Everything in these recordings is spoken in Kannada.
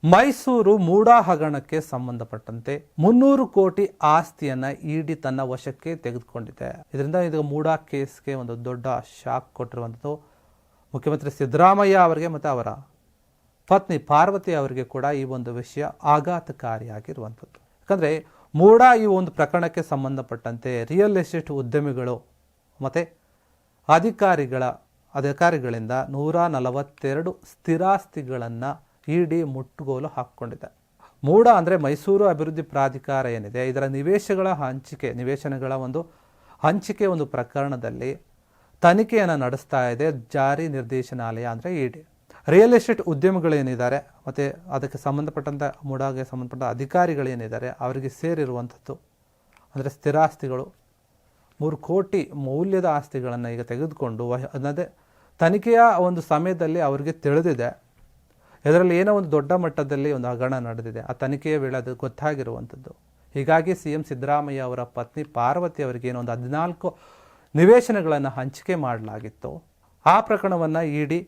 ಮೈಸೂರು ಮೂಡಾ ಹಗರಣಕ್ಕೆ ಸಂಬಂಧಪಟ್ಟಂತೆ 300 ಕೋಟಿ ಆಸ್ತಿಯನ್ನ ಇಡಿ ತನ್ನ ವಶಕ್ಕೆ ತೆಗೆದುಕೊಂಡಿದೆ. ಇದರಿಂದ ಇದು ಮೂಡಾ ಕೇಸ್ಗೆ ಒಂದು ದೊಡ್ಡ ಶಾಕ್ ಕೊಟ್ಟಿರುವಂಥದ್ದು. ಮುಖ್ಯಮಂತ್ರಿ ಸಿದ್ದರಾಮಯ್ಯ ಅವರಿಗೆ ಮತ್ತು ಅವರ ಪತ್ನಿ ಪಾರ್ವತಿ ಅವರಿಗೆ ಕೂಡ ಈ ಒಂದು ವಿಷಯ ಆಘಾತಕಾರಿಯಾಗಿರುವಂಥದ್ದು. ಯಾಕಂದರೆ ಮೂಡಾ ಈ ಒಂದು ಪ್ರಕರಣಕ್ಕೆ ಸಂಬಂಧಪಟ್ಟಂತೆ ರಿಯಲ್ ಎಸ್ಟೇಟ್ ಉದ್ಯಮಿಗಳು ಮತ್ತು ಅಧಿಕಾರಿಗಳಿಂದ 142 ಸ್ಥಿರಾಸ್ತಿಗಳನ್ನು ಇಡಿ ಮುಟ್ಟುಗೋಲು ಹಾಕಿಕೊಂಡಿದೆ. ಮೂಡಾ ಅಂದರೆ ಮೈಸೂರು ಅಭಿವೃದ್ಧಿ ಪ್ರಾಧಿಕಾರ ಏನಿದೆ, ಇದರ ನಿವೇಶನಗಳ ಒಂದು ಹಂಚಿಕೆ ಒಂದು ಪ್ರಕರಣದಲ್ಲಿ ತನಿಖೆಯನ್ನು ನಡೆಸ್ತಾ ಇದೆ ಜಾರಿ ನಿರ್ದೇಶನಾಲಯ ಅಂದರೆ ಇಡಿ. ರಿಯಲ್ ಎಸ್ಟೇಟ್ ಉದ್ಯಮಿಗಳೇನಿದ್ದಾರೆ ಮತ್ತು ಅದಕ್ಕೆ ಸಂಬಂಧಪಟ್ಟಂಥ ಮೂಡಾಗೆ ಸಂಬಂಧಪಟ್ಟ ಅಧಿಕಾರಿಗಳೇನಿದ್ದಾರೆ ಅವರಿಗೆ ಸೇರಿರುವಂಥದ್ದು ಅಂದರೆ ಸ್ಥಿರಾಸ್ತಿಗಳು 3 ಕೋಟಿ ಮೌಲ್ಯದ ಆಸ್ತಿಗಳನ್ನು ಈಗ ತೆಗೆದುಕೊಂಡು ಅನ್ನದೇ ತನಿಖೆಯ ಒಂದು ಸಮಯದಲ್ಲಿ ಅವರಿಗೆ ತಿಳಿದಿದೆ. ಇದರಲ್ಲಿ ಏನೋ ಒಂದು ದೊಡ್ಡ ಮಟ್ಟದಲ್ಲಿ ಒಂದು ಹಗರಣ ನಡೆದಿದೆ. ಆ ತನಿಖೆಯ ವೇಳೆ ಅದು ಗೊತ್ತಾಗಿರುವಂಥದ್ದು. ಹೀಗಾಗಿ CM ಸಿದ್ದರಾಮಯ್ಯ ಅವರ ಪತ್ನಿ ಪಾರ್ವತಿ ಅವರಿಗೆ ಏನೋ ಒಂದು 14 ನಿವೇಶನಗಳನ್ನು ಹಂಚಿಕೆ ಮಾಡಲಾಗಿತ್ತು. ಆ ಪ್ರಕರಣವನ್ನು ಇಡಿ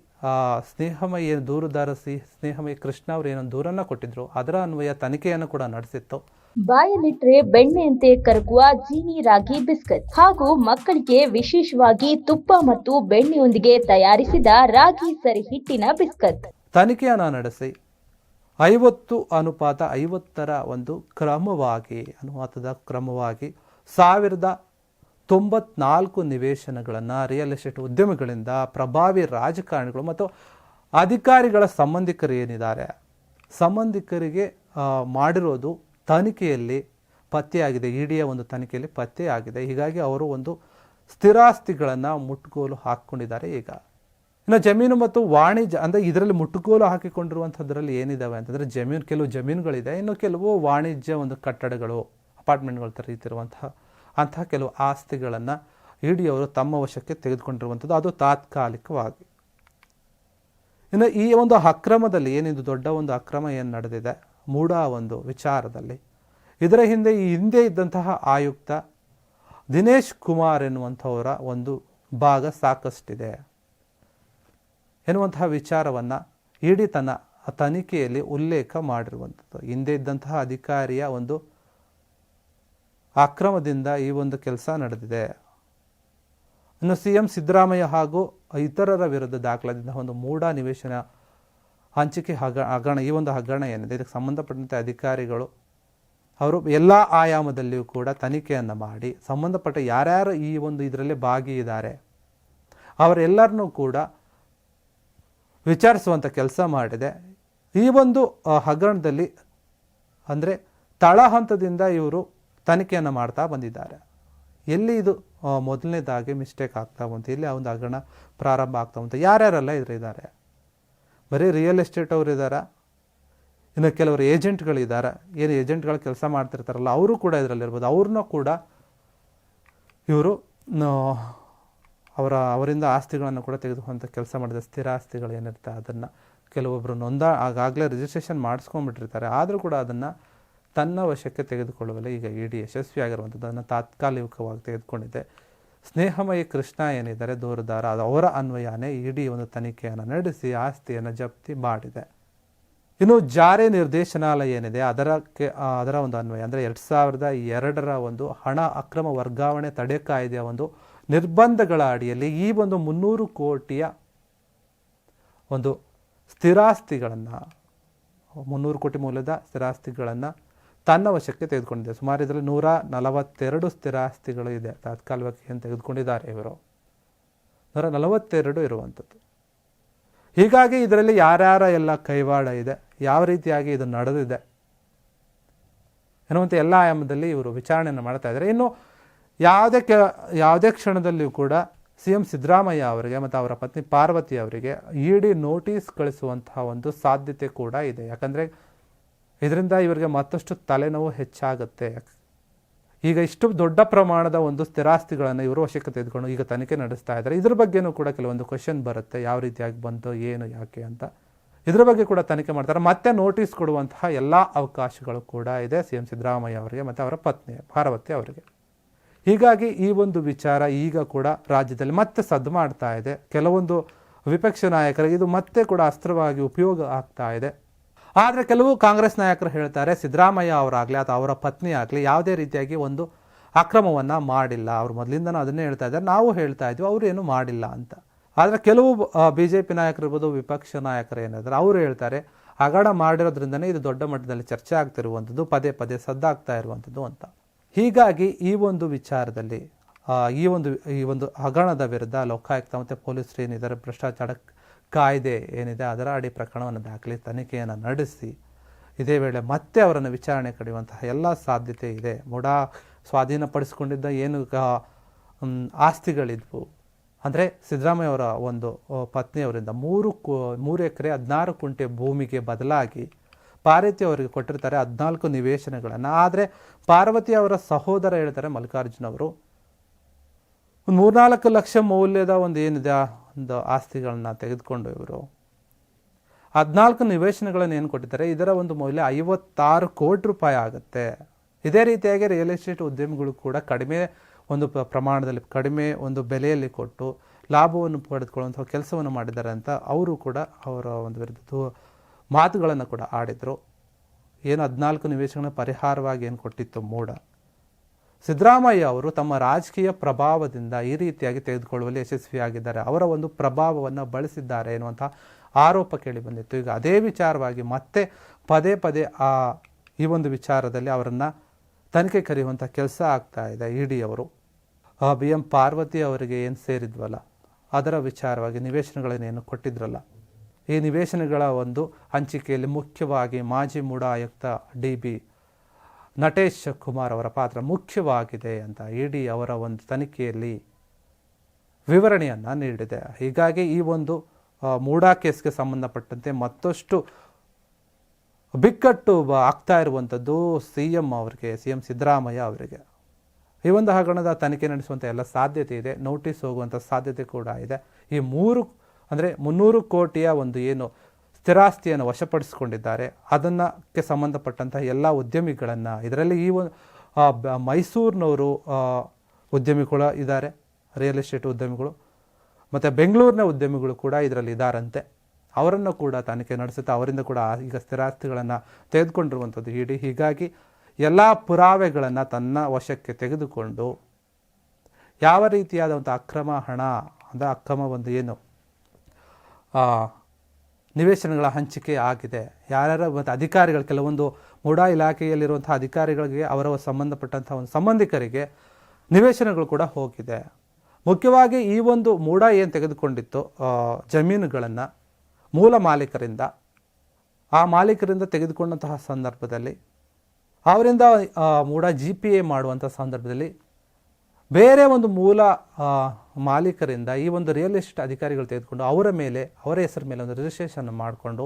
ಸ್ನೇಹಮಯಿ ದೂರುದಾರ ಸ್ನೇಹಮಯಿ ಕೃಷ್ಣ ಅವರು ಏನೊಂದು ದೂರನ್ನು ಕೊಟ್ಟಿದ್ರು, ಅದರ ಅನ್ವಯ ತನಿಖೆಯನ್ನು ಕೂಡ ನಡೆಸಿತ್ತು. ಬಾಯಲ್ಲಿಟ್ರೆ ಬೆಣ್ಣೆಯಂತೆ ಕರಗುವ ಜೀನಿ ರಾಗಿ ಬಿಸ್ಕತ್ ಹಾಗೂ ಮಕ್ಕಳಿಗೆ ವಿಶೇಷವಾಗಿ ತುಪ್ಪ ಮತ್ತು ಬೆಣ್ಣೆಯೊಂದಿಗೆ ತಯಾರಿಸಿದ ರಾಗಿ ಸರಿ ಹಿಟ್ಟಿನ ಬಿಸ್ಕತ್. ತನಿಖೆಯನ್ನು ನಡೆಸಿ 50:50 ಒಂದು ಅನುಪಾತದ ಕ್ರಮವಾಗಿ 1094 ನಿವೇಶನಗಳನ್ನು ರಿಯಲ್ ಎಸ್ಟೇಟ್ ಉದ್ಯಮಿಗಳಿಂದ ಪ್ರಭಾವಿ ರಾಜಕಾರಣಿಗಳು ಮತ್ತು ಅಧಿಕಾರಿಗಳ ಸಂಬಂಧಿಕರಿಗೆ ಮಾಡಿರೋದು ತನಿಖೆಯಲ್ಲಿ ಪತ್ತೆಯಾಗಿದೆ. ಇಡಿಯ ಒಂದು ತನಿಖೆಯಲ್ಲಿ ಪತ್ತೆಯಾಗಿದೆ. ಹೀಗಾಗಿ ಅವರು ಒಂದು ಸ್ಥಿರಾಸ್ತಿಗಳನ್ನು ಮುಟ್ಟುಗೋಲು ಹಾಕ್ಕೊಂಡಿದ್ದಾರೆ. ಈಗ ಇನ್ನು ಜಮೀನು ಮತ್ತು ವಾಣಿಜ್ಯ ಅಂದರೆ ಇದರಲ್ಲಿ ಮುಟ್ಟುಗೋಲು ಹಾಕಿಕೊಂಡಿರುವಂಥದ್ರಲ್ಲಿ ಏನಿದ್ದಾವೆ ಅಂತಂದರೆ ಕೆಲವು ಜಮೀನುಗಳಿದೆ, ಇನ್ನು ಕೆಲವು ವಾಣಿಜ್ಯ ಒಂದು ಕಟ್ಟಡಗಳು ಅಪಾರ್ಟ್ಮೆಂಟ್ಗಳು ಅಂತಹ ಕೆಲವು ಆಸ್ತಿಗಳನ್ನು ಇಡಿ ಅವರು ತಮ್ಮ ವಶಕ್ಕೆ ತೆಗೆದುಕೊಂಡಿರುವಂಥದ್ದು, ಅದು ತಾತ್ಕಾಲಿಕವಾಗಿ. ಇನ್ನು ಈ ಒಂದು ಅಕ್ರಮದಲ್ಲಿ ಏನಿದು ದೊಡ್ಡ ಒಂದು ಅಕ್ರಮ ಏನು ನಡೆದಿದೆ ಮೂಡಾ ಒಂದು ವಿಚಾರದಲ್ಲಿ, ಇದರ ಹಿಂದೆ ಇದ್ದಂತಹ ಆಯುಕ್ತ ದಿನೇಶ್ ಕುಮಾರ್ ಎನ್ನುವಂಥವರ ಒಂದು ಭಾಗ ಸಾಕಷ್ಟಿದೆ ಎನ್ನುವಂತಹ ವಿಚಾರವನ್ನು ಇಡಿ ತನ್ನ ತನಿಖೆಯಲ್ಲಿ ಉಲ್ಲೇಖ ಮಾಡಿರುವಂಥದ್ದು. ಹಿಂದೆ ಇದ್ದಂತಹ ಅಧಿಕಾರಿಯ ಒಂದು ಅಕ್ರಮದಿಂದ ಈ ಒಂದು ಕೆಲಸ ನಡೆದಿದೆ. ಇನ್ನು CM ಸಿದ್ದರಾಮಯ್ಯ ಹಾಗೂ ಇತರರ ವಿರುದ್ಧ ದಾಖಲಾದ ಒಂದು ಮೂಡಾ ನಿವೇಶನ ಹಂಚಿಕೆ ಹಗರಣ, ಈ ಒಂದು ಹಗರಣ ಏನಿದೆ ಇದಕ್ಕೆ ಸಂಬಂಧಪಟ್ಟಂತೆ ಅಧಿಕಾರಿಗಳು ಅವರು ಎಲ್ಲ ಆಯಾಮದಲ್ಲಿಯೂ ಕೂಡ ತನಿಖೆಯನ್ನು ಮಾಡಿ ಸಂಬಂಧಪಟ್ಟ ಯಾರ್ಯಾರು ಈ ಒಂದು ಇದರಲ್ಲಿ ಭಾಗಿಯಿದ್ದಾರೆ ಅವರೆಲ್ಲರನ್ನೂ ಕೂಡ ವಿಚಾರಿಸುವಂಥ ಕೆಲಸ ಮಾಡಿದೆ. ಈ ಒಂದು ಹಗರಣದಲ್ಲಿ ಅಂದರೆ ತಳಹಂತದಿಂದ ಇವರು ತನಿಖೆಯನ್ನು ಮಾಡ್ತಾ ಬಂದಿದ್ದಾರೆ. ಎಲ್ಲಿ ಇದು ಮೊದಲನೇದಾಗಿ ಮಿಸ್ಟೇಕ್ ಆಗ್ತಾ ಬಂತು, ಇಲ್ಲಿ ಆ ಒಂದು ಹಗರಣ ಪ್ರಾರಂಭ ಆಗ್ತಾ ಬಂತು, ಯಾರ್ಯಾರೆಲ್ಲ ಇದ್ದಾರೆ, ಬರೀ ರಿಯಲ್ ಎಸ್ಟೇಟ್ ಅವರು ಇದ್ದಾರೆ, ಇನ್ನು ಕೆಲವರು ಏಜೆಂಟ್ಗಳಿದ್ದಾರೆ, ಏನು ಏಜೆಂಟ್ಗಳು ಕೆಲಸ ಮಾಡ್ತಿರ್ತಾರಲ್ಲ ಅವರು ಕೂಡ ಇದರಲ್ಲಿರ್ಬೋದು. ಅವ್ರನ್ನೂ ಕೂಡ ಇವರು ಅವರಿಂದ ಆಸ್ತಿಗಳನ್ನು ಕೂಡ ತೆಗೆದುಕೊಂತ ಕೆಲಸ ಮಾಡಿದ ಸ್ಥಿರ ಆಸ್ತಿಗಳು ಏನಿರುತ್ತೆ ಅದನ್ನು ಕೆಲವೊಬ್ಬರು ಆಗಾಗಲೇ ರಿಜಿಸ್ಟ್ರೇಷನ್ ಮಾಡಿಸ್ಕೊಂಡ್ಬಿಟ್ಟಿರ್ತಾರೆ, ಆದರೂ ಕೂಡ ಅದನ್ನು ತನ್ನ ವಶಕ್ಕೆ ತೆಗೆದುಕೊಳ್ಳುವಲ್ಲಿ ಈಗ ಇಡಿ ಯಶಸ್ವಿಯಾಗಿರುವಂಥದ್ದು. ಅದನ್ನು ತಾತ್ಕಾಲಿಕವಾಗಿ ತೆಗೆದುಕೊಂಡಿದೆ. ಸ್ನೇಹಮಯಿ ಕೃಷ್ಣ ಏನಿದ್ದಾರೆ ದೂರುದಾರ, ಅವರ ಅನ್ವಯನೇ ಇಡಿ ಒಂದು ತನಿಖೆಯನ್ನು ನಡೆಸಿ ಆಸ್ತಿಯನ್ನು ಜಪ್ತಿ ಮಾಡಿದೆ. ಇನ್ನು ಜಾರಿ ನಿರ್ದೇಶನಾಲಯ ಏನಿದೆ ಅದರ ಒಂದು ಅನ್ವಯ ಅಂದರೆ 2002ರ ಒಂದು ಹಣ ಅಕ್ರಮ ವರ್ಗಾವಣೆ ತಡೆ ಕಾಯ್ದೆಯ ಒಂದು ನಿರ್ಬಂಧಗಳ ಅಡಿಯಲ್ಲಿ ಈ ಒಂದು 300 ಕೋಟಿಯ ಒಂದು ಸ್ಥಿರಾಸ್ತಿಗಳನ್ನು 300 ಕೋಟಿ ಮೌಲ್ಯದ ಸ್ಥಿರಾಸ್ತಿಗಳನ್ನು ತನ್ನ ವಶಕ್ಕೆ ತೆಗೆದುಕೊಂಡಿದೆ. ಸುಮಾರು ಇದರಲ್ಲಿ 142 ಸ್ಥಿರಾಸ್ತಿಗಳು ಇದೆ. ತಾತ್ಕಾಲಿಕವಾಗಿ ಏನು ತೆಗೆದುಕೊಂಡಿದ್ದಾರೆ ಇವರು 142 ಇರುವಂಥದ್ದು. ಹೀಗಾಗಿ ಇದರಲ್ಲಿ ಯಾರ್ಯಾರ ಎಲ್ಲ ಕೈವಾಡ ಇದೆ, ಯಾವ ರೀತಿಯಾಗಿ ಇದು ನಡೆದಿದೆ ಎನ್ನುವಂಥ ಎಲ್ಲ ಆಯಾಮದಲ್ಲಿ ಇವರು ವಿಚಾರಣೆಯನ್ನು ಮಾಡ್ತಾ ಇದ್ದಾರೆ. ಇನ್ನು ಯಾವುದೇ ಕ್ಷಣದಲ್ಲಿಯೂ ಕೂಡ CM ಸಿದ್ದರಾಮಯ್ಯ ಅವರಿಗೆ ಮತ್ತು ಅವರ ಪತ್ನಿ ಪಾರ್ವತಿ ಅವರಿಗೆ ಇಡಿ ನೋಟಿಸ್ ಕಳಿಸುವಂತಹ ಒಂದು ಸಾಧ್ಯತೆ ಕೂಡ ಇದೆ. ಯಾಕಂದರೆ ಇದರಿಂದ ಇವರಿಗೆ ಮತ್ತಷ್ಟು ತಲೆನೋವು ಹೆಚ್ಚಾಗುತ್ತೆ. ಈಗ ಇಷ್ಟು ದೊಡ್ಡ ಪ್ರಮಾಣದ ಒಂದು ಸ್ಥಿರಾಸ್ತಿಗಳನ್ನು ಇವರು ವಶಕ್ಕೆ ತೆಗೆದುಕೊಂಡು ಈಗ ತನಿಖೆ ನಡೆಸ್ತಾ ಇದ್ದಾರೆ. ಇದ್ರ ಬಗ್ಗೆನೂ ಕೂಡ ಕೆಲವೊಂದು ಕ್ವೆಶನ್ ಬರುತ್ತೆ, ಯಾವ ರೀತಿಯಾಗಿ ಬಂತು, ಏನು, ಯಾಕೆ ಅಂತ. ಇದ್ರ ಬಗ್ಗೆ ಕೂಡ ತನಿಖೆ ಮಾಡ್ತಾರೆ. ಮತ್ತೆ ನೋಟಿಸ್ ಕೊಡುವಂತಹ ಎಲ್ಲ ಅವಕಾಶಗಳು ಕೂಡ ಇದೆ CM ಸಿದ್ದರಾಮಯ್ಯ ಅವರಿಗೆ ಮತ್ತು ಅವರ ಪತ್ನಿ ಪಾರ್ವತಿ ಅವರಿಗೆ. ಹೀಗಾಗಿ ಈ ಒಂದು ವಿಚಾರ ಈಗ ಕೂಡ ರಾಜ್ಯದಲ್ಲಿ ಮತ್ತೆ ಸದ್ದು ಮಾಡ್ತಾ ಇದೆ. ಕೆಲವೊಂದು ವಿಪಕ್ಷ ನಾಯಕರಿಗೆ ಇದು ಮತ್ತೆ ಕೂಡ ಅಸ್ತ್ರವಾಗಿ ಉಪಯೋಗ ಆಗ್ತಾ ಇದೆ. ಆದರೆ ಕೆಲವು ಕಾಂಗ್ರೆಸ್ ನಾಯಕರು ಹೇಳ್ತಾರೆ ಸಿದ್ದರಾಮಯ್ಯ ಅವರಾಗಲಿ ಅಥವಾ ಅವರ ಪತ್ನಿ ಆಗಲಿ ಯಾವುದೇ ರೀತಿಯಾಗಿ ಒಂದು ಅಕ್ರಮವನ್ನು ಮಾಡಿಲ್ಲ. ಅವರು ಮೊದಲಿಂದನೂ ಅದನ್ನೇ ಹೇಳ್ತಾ ಇದ್ದಾರೆ, ನಾವು ಹೇಳ್ತಾ ಇದ್ವಿ ಅವರು ಏನು ಮಾಡಿಲ್ಲ ಅಂತ. ಆದರೆ ಕೆಲವು BJP ನಾಯಕರು ಇರ್ಬೋದು, ವಿಪಕ್ಷ ನಾಯಕರು ಏನಿದ್ದಾರೆ ಅವರು ಹೇಳ್ತಾರೆ ಹಗರಣ ಮಾಡಿರೋದ್ರಿಂದನೇ ಇದು ದೊಡ್ಡ ಮಟ್ಟದಲ್ಲಿ ಚರ್ಚೆ ಆಗ್ತಿರುವಂಥದ್ದು, ಪದೇ ಪದೇ ಸದ್ದಾಗ್ತಾ ಇರುವಂಥದ್ದು ಅಂತ. ಹೀಗಾಗಿ ಈ ಒಂದು ವಿಚಾರದಲ್ಲಿ ಈ ಒಂದು ಹಗರಣದ ವಿರುದ್ಧ ಲೋಕಾಯುಕ್ತ ಮತ್ತು ಪೊಲೀಸರು ಏನಿದ್ದಾರೆ ಭ್ರಷ್ಟಾಚಾರ ಕಾಯ್ದೆ ಏನಿದೆ ಅದರ ಅಡಿ ಪ್ರಕರಣವನ್ನು ದಾಖಲೆ ತನಿಖೆಯನ್ನು ನಡೆಸಿ ಇದೇ ವೇಳೆ ಮತ್ತೆ ಅವರನ್ನು ವಿಚಾರಣೆ ಕರೆಯುವಂತಹ ಎಲ್ಲ ಸಾಧ್ಯತೆ ಇದೆ. ಮುಡಾ ಸ್ವಾಧೀನಪಡಿಸಿಕೊಂಡಿದ್ದ ಏನು ಆಸ್ತಿಗಳಿದ್ವು ಅಂದರೆ ಸಿದ್ದರಾಮಯ್ಯ ಅವರ ಒಂದು ಪತ್ನಿಯವರಿಂದ 3 ಎಕರೆ 16 ಕುಂಟೆ ಭೂಮಿಗೆ ಬದಲಾಗಿ ಪಾರ್ವತಿ ಅವರಿಗೆ ಕೊಟ್ಟಿರ್ತಾರೆ 14 ನಿವೇಶನಗಳನ್ನು. ಆದರೆ ಪಾರ್ವತಿ ಅವರ ಸಹೋದರ ಹೇಳ್ತಾರೆ ಮಲ್ಲಿಕಾರ್ಜುನ್ ಅವರು 3-4 ಲಕ್ಷ ಮೌಲ್ಯದ ಏನಿದೆ ಒಂದು ಆಸ್ತಿಗಳನ್ನ ತೆಗೆದುಕೊಂಡು ಇವರು 14 ನಿವೇಶನಗಳನ್ನು ಏನು ಕೊಟ್ಟಿದ್ದಾರೆ, ಇದರ ಒಂದು ಮೌಲ್ಯ 56 ಕೋಟಿ ರೂಪಾಯಿ ಆಗುತ್ತೆ. ಇದೇ ರೀತಿಯಾಗಿ ರಿಯಲ್ ಎಸ್ಟೇಟ್ ಉದ್ಯಮಿಗಳು ಕೂಡ ಕಡಿಮೆ ಒಂದು ಪ್ರಮಾಣದಲ್ಲಿ ಕಡಿಮೆ ಒಂದು ಬೆಲೆಯಲ್ಲಿ ಕೊಟ್ಟು ಲಾಭವನ್ನು ಪಡೆದುಕೊಳ್ಳುವಂಥ ಕೆಲಸವನ್ನು ಮಾಡಿದ್ದಾರೆ ಅಂತ ಅವರು ಕೂಡ ಅವರ ಒಂದು ವಿರುದ್ಧ ಮಾತುಗಳನ್ನು ಕೂಡ ಆಡಿದರು. ಏನು 14 ನಿವೇಶನ ಪರಿಹಾರವಾಗಿ ಏನು ಕೊಟ್ಟಿತ್ತು ಮೂಡ, ಸಿದ್ದರಾಮಯ್ಯ ಅವರು ತಮ್ಮ ರಾಜಕೀಯ ಪ್ರಭಾವದಿಂದ ಈ ರೀತಿಯಾಗಿ ತೆಗೆದುಕೊಳ್ಳುವಲ್ಲಿ ಯಶಸ್ವಿಯಾಗಿದ್ದಾರೆ, ಅವರ ಒಂದು ಪ್ರಭಾವವನ್ನು ಬಳಸಿದ್ದಾರೆ ಎನ್ನುವಂಥ ಆರೋಪ ಕೇಳಿ ಬಂದಿತ್ತು. ಈಗ ಅದೇ ವಿಚಾರವಾಗಿ ಮತ್ತೆ ಪದೇ ಪದೇ ಈ ಒಂದು ವಿಚಾರದಲ್ಲಿ ಅವರನ್ನು ತನಿಖೆ ಕರೆಯುವಂಥ ಕೆಲಸ ಆಗ್ತಾ ಇದೆ. ಇಡಿ ಅವರು BM ಪಾರ್ವತಿ ಅವರಿಗೆ ಏನು ಸೇರಿದ್ವಲ್ಲ ಅದರ ವಿಚಾರವಾಗಿ ನಿವೇಶನಗಳನ್ನೇನು ಕೊಟ್ಟಿದ್ರಲ್ಲ, ಈ ನಿವೇಶನಗಳ ಒಂದು ಹಂಚಿಕೆಯಲ್ಲಿ ಮುಖ್ಯವಾಗಿ ಮಾಜಿ ಮೂಡಾ ಆಯುಕ್ತ DB ನಟೇಶ್ ಕುಮಾರ್ ಅವರ ಪಾತ್ರ ಮುಖ್ಯವಾಗಿದೆ ಅಂತ ಇಡಿ ಅವರ ಒಂದು ತನಿಖೆಯಲ್ಲಿ ವಿವರಣೆಯನ್ನು ನೀಡಿದೆ. ಹೀಗಾಗಿ ಈ ಒಂದು ಮೂಡಾ ಕೇಸ್ಗೆ ಸಂಬಂಧಪಟ್ಟಂತೆ ಮತ್ತಷ್ಟು ಬಿಕ್ಕಟ್ಟು ಆಗ್ತಾ ಇರುವಂಥದ್ದು CM ಸಿದ್ದರಾಮಯ್ಯ ಅವರಿಗೆ. ಈ ಒಂದು ಹಗರಣದ ತನಿಖೆ ನಡೆಸುವಂಥ ಎಲ್ಲ ಸಾಧ್ಯತೆ ಇದೆ, ನೋಟಿಸ್ ಹೋಗುವಂಥ ಸಾಧ್ಯತೆ ಕೂಡ ಇದೆ. ಈ 300 ಕೋಟಿಯ ಒಂದು ಏನು ಸ್ಥಿರಾಸ್ತಿಯನ್ನು ವಶಪಡಿಸಿಕೊಂಡಿದ್ದಾರೆ ಅದಕ್ಕೆ ಸಂಬಂಧಪಟ್ಟಂಥ ಎಲ್ಲ ಉದ್ಯಮಿಗಳನ್ನು, ಇದರಲ್ಲಿ ಈ ಒಂದು ಮೈಸೂರಿನವರು ಉದ್ಯಮಿಗಳು ಇದ್ದಾರೆ, ರಿಯಲ್ ಎಸ್ಟೇಟ್ ಉದ್ಯಮಿಗಳು, ಮತ್ತು ಬೆಂಗಳೂರಿನ ಉದ್ಯಮಿಗಳು ಕೂಡ ಇದರಲ್ಲಿ ಇದ್ದಾರಂತೆ. ಅವರನ್ನು ಕೂಡ ತನಿಖೆ ನಡೆಸುತ್ತಾ ಅವರಿಂದ ಕೂಡ ಈಗ ಸ್ಥಿರಾಸ್ತಿಗಳನ್ನು ತೆಗೆದುಕೊಂಡಿರುವಂಥದ್ದು ಇಡಿ. ಹೀಗಾಗಿ ಎಲ್ಲ ಪುರಾವೆಗಳನ್ನು ತನ್ನ ವಶಕ್ಕೆ ತೆಗೆದುಕೊಂಡು ಯಾವ ರೀತಿಯಾದ ಒಂದು ಅಕ್ರಮ ಹಣ ಅಂದರೆ ಅಕ್ರಮ ಒಂದು ಏನು ನಿವೇಶನಗಳ ಹಂಚಿಕೆ ಆಗಿದೆ, ಯಾರ್ಯಾರ ಮತ್ತು ಅಧಿಕಾರಿಗಳು, ಕೆಲವೊಂದು ಮೂಡಾ ಇಲಾಖೆಯಲ್ಲಿರುವಂಥ ಅಧಿಕಾರಿಗಳಿಗೆ ಅವರ ಸಂಬಂಧಪಟ್ಟಂಥ ಒಂದು ಸಂಬಂಧಿಕರಿಗೆ ನಿವೇಶನಗಳು ಕೂಡ ಹೋಗಿದೆ. ಮುಖ್ಯವಾಗಿ ಈ ಒಂದು ಮೂಡಾ ಏನು ತೆಗೆದುಕೊಂಡಿತ್ತು ಜಮೀನುಗಳನ್ನು ಮೂಲ ಮಾಲೀಕರಿಂದ, ಆ ಮಾಲೀಕರಿಂದ ತೆಗೆದುಕೊಂಡಂತಹ ಸಂದರ್ಭದಲ್ಲಿ ಅವರಿಂದ ಮೂಡಾ GPA ಮಾಡುವಂಥ ಸಂದರ್ಭದಲ್ಲಿ ಬೇರೆ ಒಂದು ಮೂಲ ಮಾಲೀಕರಿಂದ ಈ ಒಂದು ರಿಯಲ್ ಎಸ್ಟೇಟ್ ಅಧಿಕಾರಿಗಳು ತೆಗೆದುಕೊಂಡು ಅವರ ಹೆಸರ ಮೇಲೆ ಒಂದು ರಿಜಿಸ್ಟ್ರೇಷನ್ ಮಾಡಿಕೊಂಡು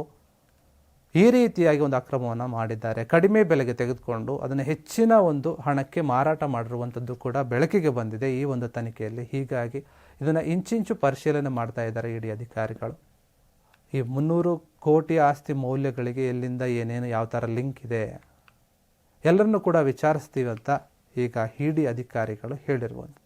ಈ ರೀತಿಯಾಗಿ ಒಂದು ಅಕ್ರಮವನ್ನು ಮಾಡಿದ್ದಾರೆ. ಕಡಿಮೆ ಬೆಲೆಗೆ ತೆಗೆದುಕೊಂಡು ಅದನ್ನು ಹೆಚ್ಚಿನ ಒಂದು ಹಣಕ್ಕೆ ಮಾರಾಟ ಮಾಡಿರುವಂಥದ್ದು ಕೂಡ ಬೆಳಕಿಗೆ ಬಂದಿದೆ ಈ ಒಂದು ತನಿಖೆಯಲ್ಲಿ. ಹೀಗಾಗಿ ಇದನ್ನು ಇಂಚಿಂಚು ಪರಿಶೀಲನೆ ಮಾಡ್ತಾ ಇದ್ದಾರೆ ಇಡಿ ಅಧಿಕಾರಿಗಳು. ಈ 300 ಕೋಟಿ ಆಸ್ತಿ ಮೌಲ್ಯಗಳಿಗೆ ಎಲ್ಲಿಂದ ಏನೇನು ಯಾವ ಥರ ಲಿಂಕ್ ಇದೆ ಎಲ್ಲರನ್ನೂ ಕೂಡ ವಿಚಾರಿಸ್ತೀವಿ ಅಂತ ಈಗ ಇಡಿ ಅಧಿಕಾರಿಗಳು ಹೇಳಿರುವಂಥದ್ದು.